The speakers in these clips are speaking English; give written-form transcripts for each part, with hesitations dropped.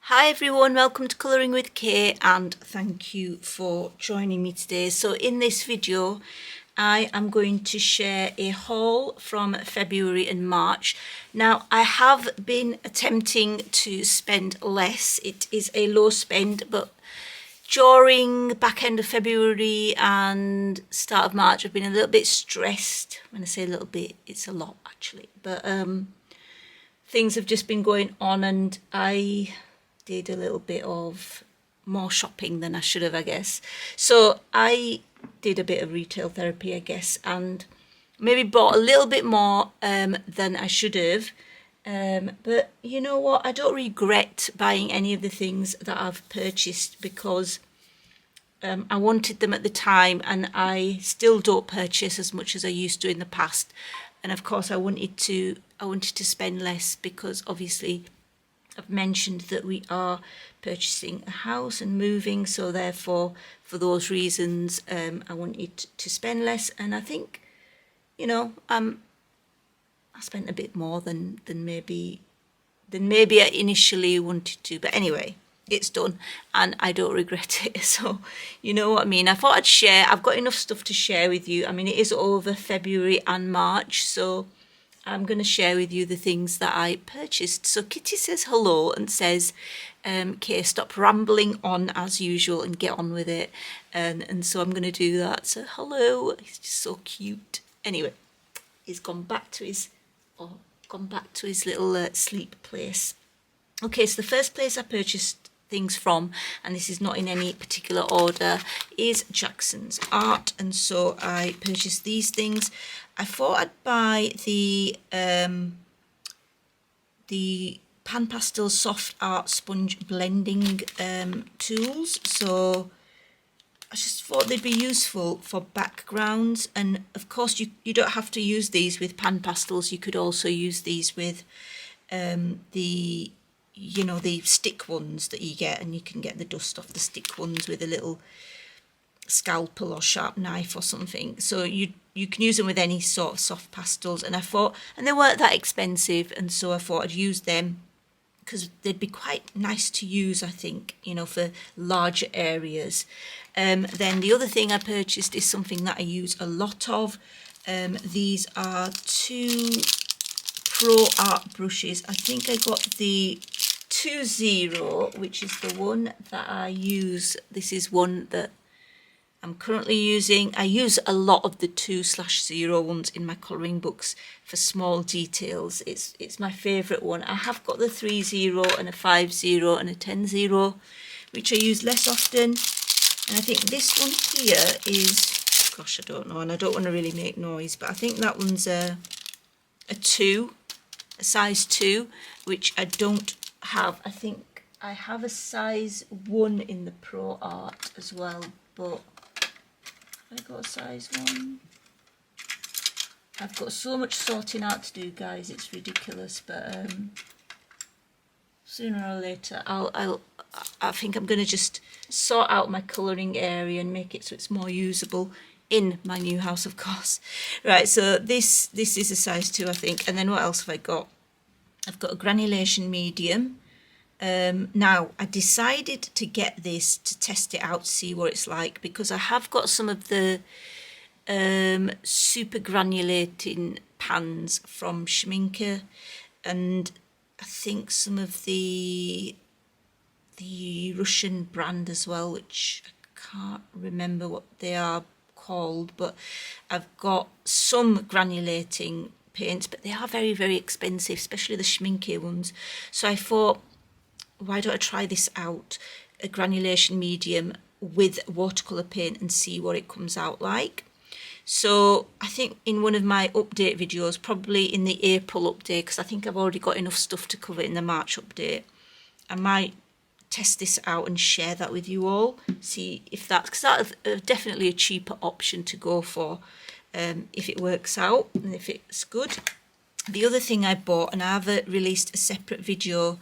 Hi everyone, welcome to Colouring with Kay and thank you for joining me today. So in this video I am going to share a haul from February and March. Now I have been attempting to spend less. It is a low spend, but during the back end of February and start of March I've been a little bit stressed. When I say a little bit, it's a lot actually, but things have just been going on and I did a little bit of more shopping than I should have, I guess. So I did a bit of retail therapy, I guess, and maybe bought a little bit more than I should have. But you know what? I don't regret buying any of the things that I've purchased because I wanted them at the time, and I still don't purchase as much as I used to in the past. And of course, I wanted to spend less because obviously I've mentioned that we are purchasing a house and moving, so therefore for those reasons I wanted to spend less, and I think I spent a bit more than maybe I initially wanted to, but anyway, it's done and I don't regret it. So you know what I mean. I thought I'd share. I've got enough stuff to share with you. I mean, it is over February and March, so I'm going to share with you the things that I purchased. So Kitty says hello and says, Kay, stop rambling on as usual and get on with it. And so I'm going to do that. So hello, he's just so cute. Anyway, he's gone back to his little sleep place. Okay, so the first place I purchased things from, and this is not in any particular order, is Jackson's Art, and so I purchased these things. I thought I'd buy the Pan Pastel Soft Art Sponge Blending tools, so I just thought they'd be useful for backgrounds. And of course you don't have to use these with pan pastels. You could also use these with the stick ones that you get, and you can get the dust off the stick ones with a little scalpel or sharp knife or something. So you can use them with any sort of soft pastels, and they weren't that expensive, and so I thought I'd use them because they'd be quite nice to use, I think, for larger areas. Then the other thing I purchased is something that I use a lot of. These are two Pro Art brushes. I think I got the 2-0, which is the one that I use. This is one that I'm currently using. I use a lot of the 2/0 ones in my colouring books for small details. It's my favourite one. I have got the 3-0 and a 5-0 and a 10-0, which I use less often. And I think this one here is, gosh, I don't know, and I don't want to really make noise, but I think that one's a 2, a size 2, which I don't have. I think I have a size 1 in the Pro Art as well, but I got a size 1. I've got so much sorting out to do, guys. It's ridiculous, but sooner or later I think I'm going to just sort out my colouring area and make it so it's more usable in my new house, of course. Right, so this is a size 2, I think. And then what else have I got? I've got a granulation medium. Now I decided to get this to test it out, see what it's like, because I have got some of the super granulating pans from Schminke, and I think some of the Russian brand as well, which I can't remember what they are called, but I've got some granulating paints, but they are very, very expensive, especially the Schminke ones. So I thought, why don't I try this out, a granulation medium with watercolor paint, and see what it comes out like. So I think in one of my update videos, probably in the April update, because I think I've already got enough stuff to cover in the March update, I might test this out and share that with you all, see if that's, because that's definitely a cheaper option to go for if it works out and if it's good. The other thing I bought, and I have released a separate video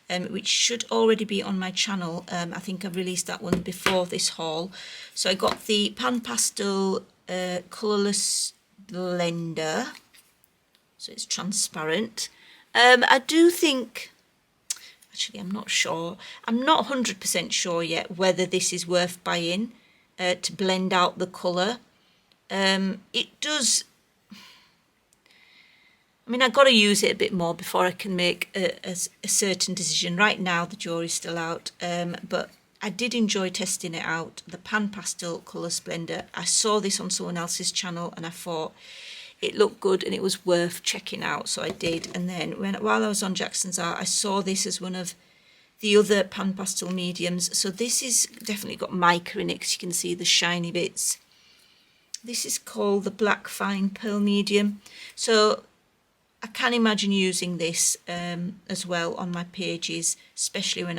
which should already be on my channel. I think I've released that one before this haul. So I got the Pan Pastel Colourless Blender, so it's transparent. I do think actually I'm not sure. I'm not 100% sure yet whether this is worth buying to blend out the colour. It does, I mean, I've got to use it a bit more before I can make a certain decision. Right now the Jorah is still out, but I did enjoy testing it out. The Pan Pastel Colour Splendor. I saw this on someone else's channel and I thought it looked good and it was worth checking out, so I did. And then while I was on Jackson's Art, I saw this as one of the other Pan Pastel mediums. So this is definitely got mica in it, because you can see the shiny bits. This is called the Black Fine Pearl Medium. So I can imagine using this as well on my pages, especially when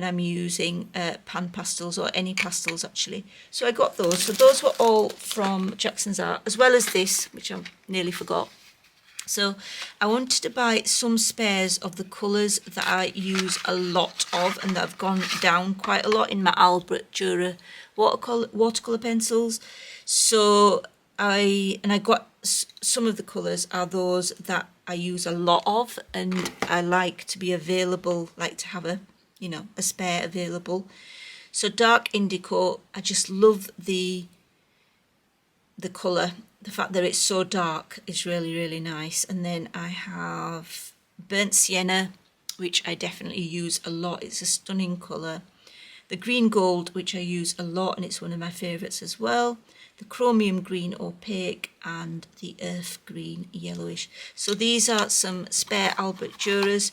I'm using pan pastels, or any pastels actually. So I got those. So those were all from Jackson's Art, as well as this, which I nearly forgot. So I wanted to buy some spares of the colours that I use a lot of and that have gone down quite a lot in my Albert Jorah watercolour pencils. So I got some of the colours are those that I use a lot of, and I like to be available, like to have a spare available. So dark indigo, I just love the colour. The fact that it's so dark is really, really nice. And then I have burnt sienna, which I definitely use a lot. It's a stunning colour. The green gold, which I use a lot, and it's one of my favourites as well. The chromium green opaque, and the earth green yellowish. So these are some spare Albert Jorahs.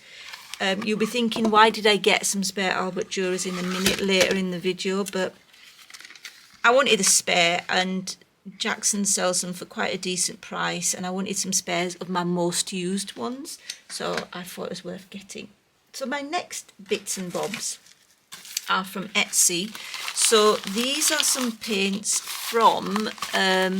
You'll be thinking, why did I get some spare Albert Jorahs in a minute later in the video? But I wanted a spare, and Jackson sells them for quite a decent price, and I wanted some spares of my most used ones, so I thought it was worth getting. So my next bits and bobs are from Etsy. So these are some paints from I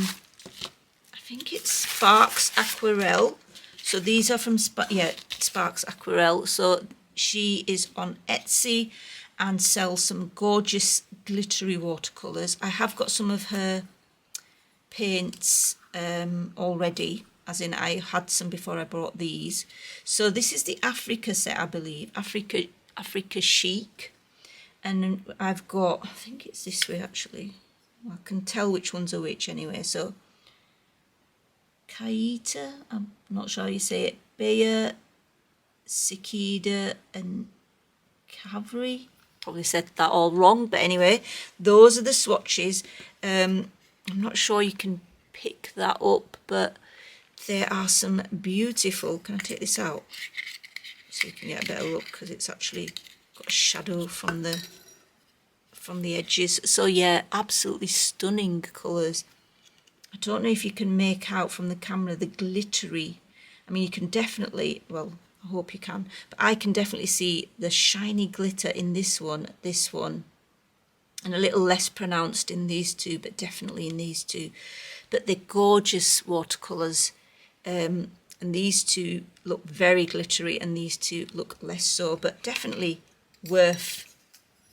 think it's Sparks Aquarel. So these are from Sparks Aquarel. So she is on Etsy and sells some gorgeous glittery watercolours. I have got some of her paints already, as in I had some before I bought these. So this is the Africa set, I believe, Africa Chic, and I've got, I think it's this way actually, I can tell which ones are which anyway. So Kaita, I'm not sure how you say it, Bayer, Cicada and Cavalry. Probably said that all wrong, but anyway, those are the swatches. I'm not sure you can pick that up, but there are some beautiful, can I take this out so you can get a better look, because it's actually got a shadow from the edges. So yeah, absolutely stunning colours. I don't know if you can make out from the camera the glittery. I mean, you can definitely, well, I hope you can, but I can definitely see the shiny glitter in this one, and a little less pronounced in these two, but definitely in these two. But they're gorgeous watercolours, and these two look very glittery and these two look less so, but definitely worth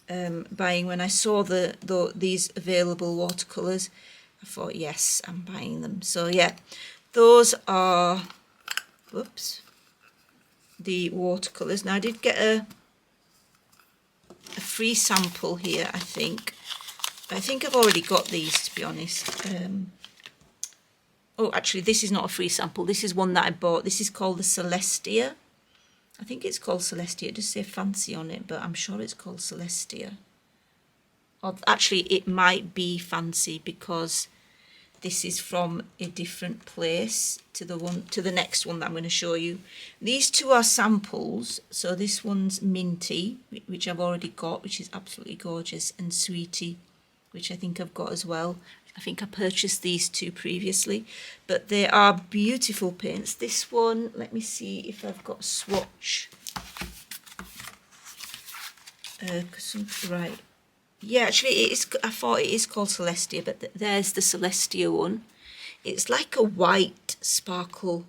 buying. When I saw these available watercolours, I thought, yes, I'm buying them. So yeah, those are, whoops, the watercolours. Now I did get a free sample here, I think. I think I've already got these, to be honest. Oh, actually, this is not a free sample. This is one that I bought. This is called the Celestia. I think it's called Celestia. It does say fancy on it, but I'm sure it's called Celestia. Or actually, it might be fancy because this is from a different place to the next one that I'm going to show you. These two are samples. So this one's Minty, which I've already got, which is absolutely gorgeous, and Sweetie, which I think I've got as well. I think I purchased these two previously, but they are beautiful paints. This one, let me see if I've got a swatch. Right. Yeah, actually, it is. I thought it is called Celestia, but there's the Celestia one. It's like a white sparkle.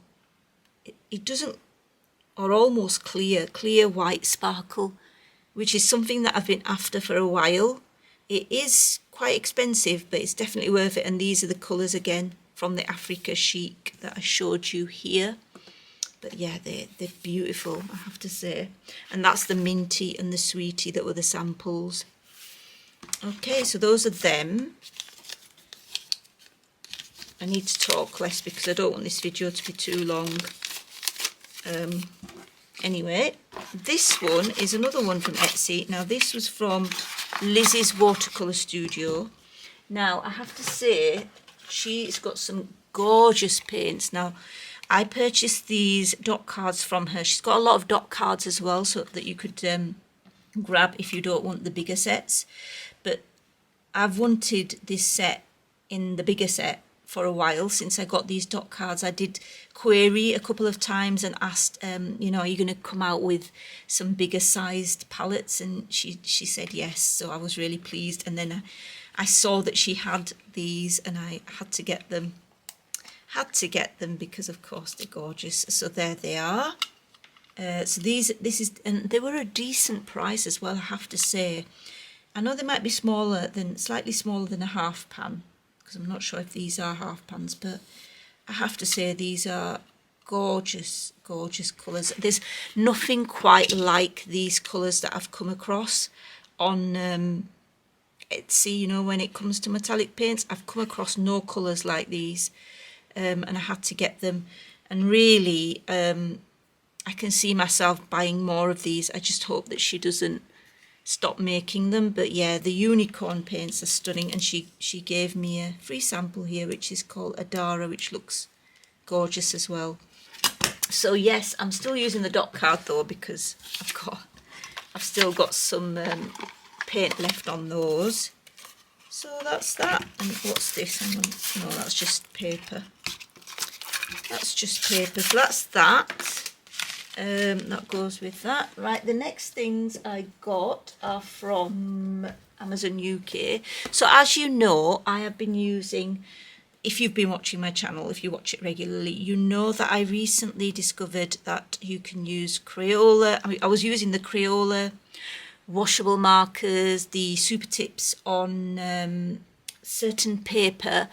It doesn't, or almost clear white sparkle, which is something that I've been after for a while. It is quite expensive, but it's definitely worth it. And these are the colours again from the Africa Chic that I showed you here. But yeah, they're beautiful, I have to say. And that's the minty and the sweetie that were the samples. Okay, so those are them. I need to talk less because I don't want this video to be too long. Anyway, this one is another one from Etsy. Now this was from Lizzy's Watercolor Studio. Now I have to say, she's got some gorgeous paints. Now I purchased these dot cards from her. She's got a lot of dot cards as well, so that you could grab if you don't want the bigger sets. But I've wanted this set in the bigger set for a while since I got these dot cards. I did query a couple of times and asked, you know, are you going to come out with some bigger sized palettes? And she said yes, so I was really pleased. And then I saw that she had these and I had to get them. Because of course they're gorgeous. So there they are. So this is, and they were a decent price as well, I have to say. I know they might be slightly smaller than a half pan, because I'm not sure if these are half pans, but I have to say these are gorgeous, gorgeous colours. There's nothing quite like these colours that I've come across on Etsy, you know, when it comes to metallic paints. I've come across no colours like these, and I had to get them. And really, I can see myself buying more of these. I just hope that she doesn't stop making them. But yeah, the unicorn paints are stunning, and she gave me a free sample here which is called Adara, which looks gorgeous as well. So yes, I'm still using the dot card though, because I've still got some paint left on those. So that's that. And what's this? Hang on. No, that's just paper. That's just paper. So that's that. That goes with that. Right, the next things I got are from Amazon UK. So as you know, I have been using, if you've been watching my channel, if you watch it regularly, you know that I recently discovered that you can use Crayola. I was using the Crayola washable markers, the super tips on certain paper,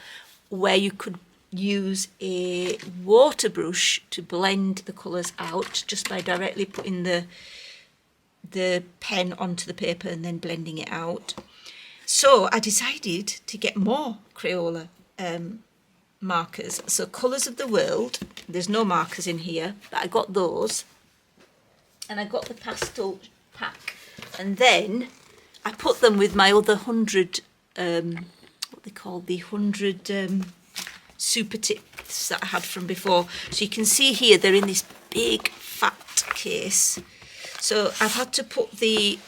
where you could use a water brush to blend the colours out just by directly putting the pen onto the paper and then blending it out. So I decided to get more Crayola markers. So Colours of the World, there's no markers in here, but I got those, and I got the pastel pack, and then I put them with my other 100 what they call the 100 super tips that I had from before. So you can see here they're in this big fat case. So I've had to put the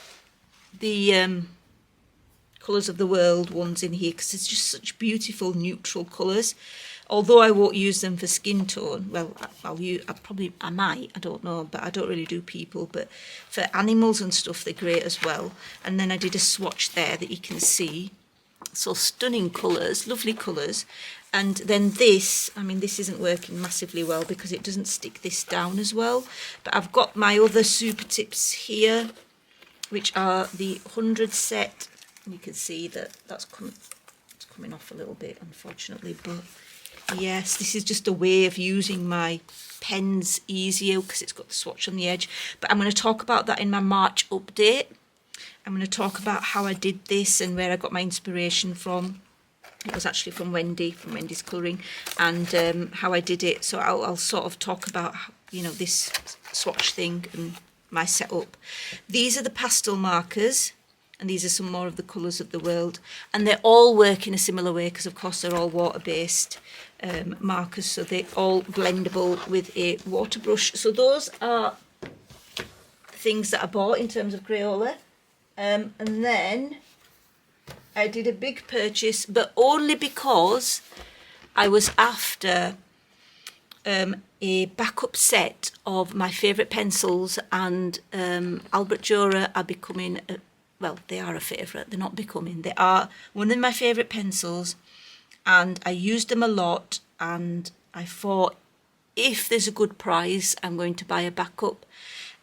Colours of the World ones in here because it's just such beautiful neutral colours. Although I won't use them for skin tone, well, I might, I don't know, but I don't really do people. But for animals and stuff, they're great as well. And then I did a swatch there that you can see. So stunning colours, lovely colours. And then this, I mean, this isn't working massively well because it doesn't stick this down as well. But I've got my other super tips here, which are the 100 set. And you can see that it's coming off a little bit, unfortunately. But yes, this is just a way of using my pens easier because it's got the swatch on the edge. But I'm going to talk about that in my March update. I'm going to talk about how I did this and where I got my inspiration from. It was actually from Wendy, from Wendy's Colouring, and how I did it. So I'll sort of talk about, you know, this swatch thing and my setup. These are the pastel markers, and these are some more of the Colours of the World. And they all work in a similar way because, of course, they're all water-based markers, so they're all blendable with a water brush. So those are things that I bought in terms of Crayola. And then I did a big purchase, but only because I was after a backup set of my favourite pencils, and Albert Jorah are becoming, well, they are a favourite, they're not becoming, they are one of my favourite pencils, and I used them a lot, and I thought, if there's a good price, I'm going to buy a backup.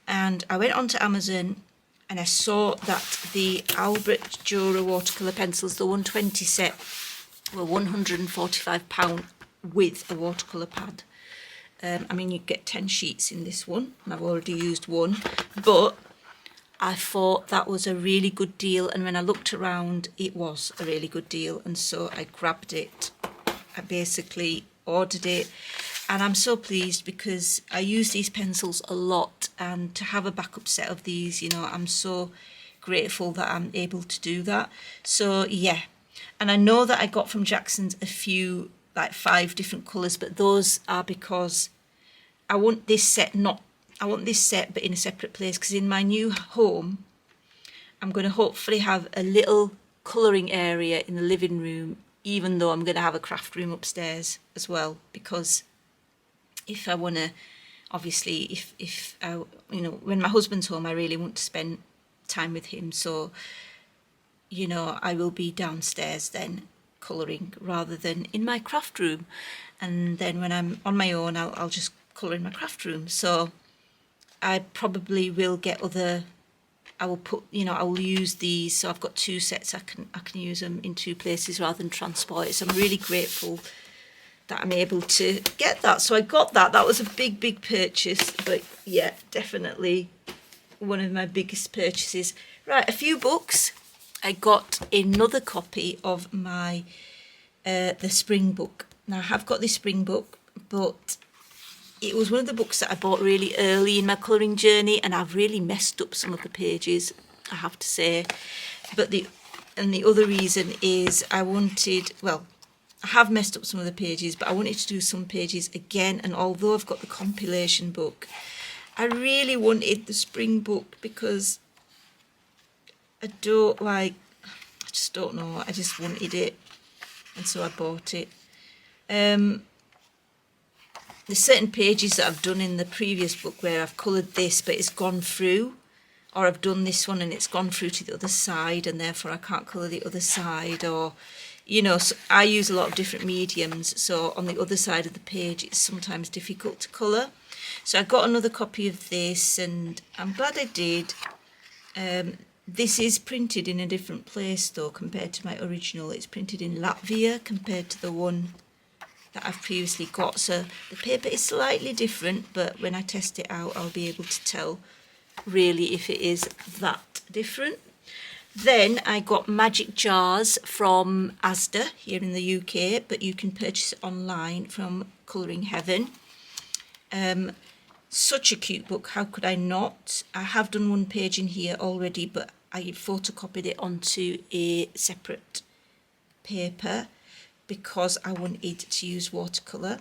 And I went onto Amazon, and I saw that the Albert Jorah watercolour pencils, the 120 set, were £145 with a watercolour pad. I mean, you get 10 sheets in this one, and I've already used one, but I thought that was a really good deal, and when I looked around, it was a really good deal, and so I grabbed it. I basically ordered it, and I'm so pleased because I use these pencils a lot, and to have a backup set of these, you know, I'm so grateful that I'm able to do that. So yeah, and I know that I got from Jackson's a few, like 5 different colours, but those are because I want this set but in a separate place, because in my new home I'm going to hopefully have a little colouring area in the living room, even though I'm going to have a craft room upstairs as well, because if I want to, obviously, if I, you know, when my husband's home, I really want to spend time with him, so, you know, I will be downstairs then colouring rather than in my craft room, and then when I'm on my own, I'll just colour in my craft room. So I probably will get other, I will put, you know, I will use these, so I've got 2 sets, I can use them in 2 places rather than transport it. So I'm really grateful that I'm able to get that. So I got that. That was a big purchase, but yeah, definitely one of my biggest purchases. Right, a few books. I got another copy of my the spring book. Now I have got this spring book, but it was one of the books that I bought really early in my colouring journey, and I've really messed up some of the pages, I have to say. But the other reason is I wanted, well, I have messed up some of the pages, but I wanted to do some pages again, and although I've got the compilation book, I really wanted the spring book because I just don't know, I just wanted it, and so I bought it. There's certain pages that I've done in the previous book where I've coloured this but it's gone through, or I've done this one and it's gone through to the other side and therefore I can't colour the other side, or, you know, so I use a lot of different mediums, so on the other side of the page it's sometimes difficult to colour. So I got another copy of this and I'm glad I did. This is printed in a different place though compared to my original. It's printed in Latvia compared to the one that I've previously got, so the paper is slightly different, but when I test it out I'll be able to tell really if it is that different. Then I got magic jars from Asda here in the UK, but you can purchase it online from Colouring Heaven. Such a cute book, how could I not? I have done one page in here already, but I photocopied it onto a separate paper because I wanted to use watercolour.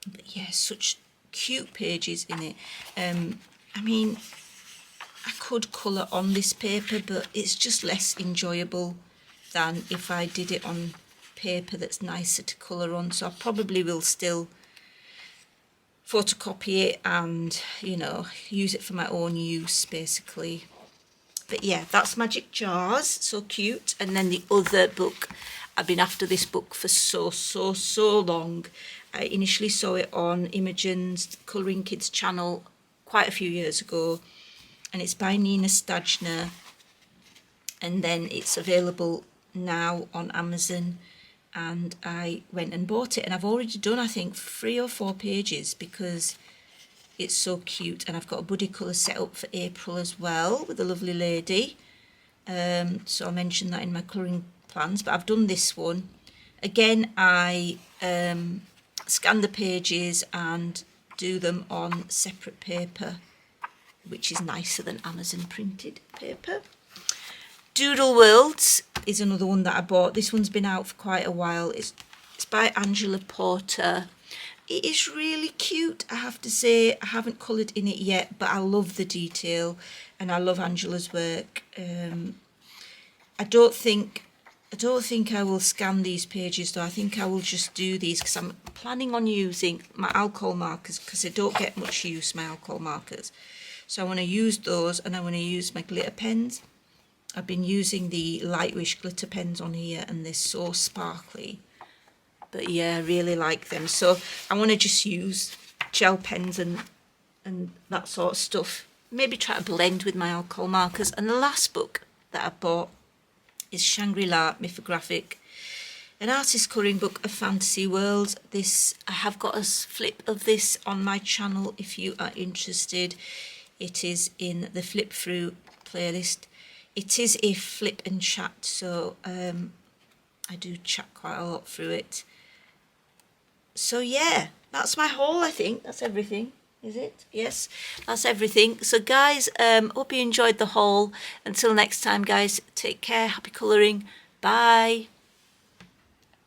But yeah, such cute pages in it. I mean, I could colour on this paper, but it's just less enjoyable than if I did it on paper that's nicer to colour on. So I probably will still photocopy it and, you know, use it for my own use basically. But yeah, that's Magic Jars, so cute. And then the other book, I've been after this book for so long. I initially saw it on Imogen's Colouring Kids channel quite a few years ago, and it's by Nina Stajner, and then it's available now on Amazon, and I went and bought it, and I've already done I think 3 or 4 pages because it's so cute. And I've got a buddy colour set up for April as well with a lovely lady, so I'll mention that in my colouring plans. But I've done this one again. I scan the pages and do them on separate paper, which is nicer than Amazon printed paper. Doodle Worlds is another one that I bought. This one's been out for quite a while. It's by Angela Porter. It is really cute, I have to say. I haven't coloured in it yet, but I love the detail and I love Angela's work. I don't think I will scan these pages though. I think I will just do these because I'm planning on using my alcohol markers, because I don't get much use, my alcohol markers. So I want to use those, and I want to use my glitter pens. I've been using the Lightwish glitter pens on here and they're so sparkly. But yeah, I really like them. So I want to just use gel pens and that sort of stuff. Maybe try to blend with my alcohol markers. And the last book that I bought is Shangri-La Mythographic. an artist colouring book of fantasy worlds. This, I have got a flip of this on my channel if you are interested. It is in the flip through playlist. It is a flip and chat, so I do chat quite a lot through it. So yeah, that's my haul. I think that's everything. Is it? Yes, that's everything. So guys, hope you enjoyed the haul. Until next time guys, take care, happy colouring, bye.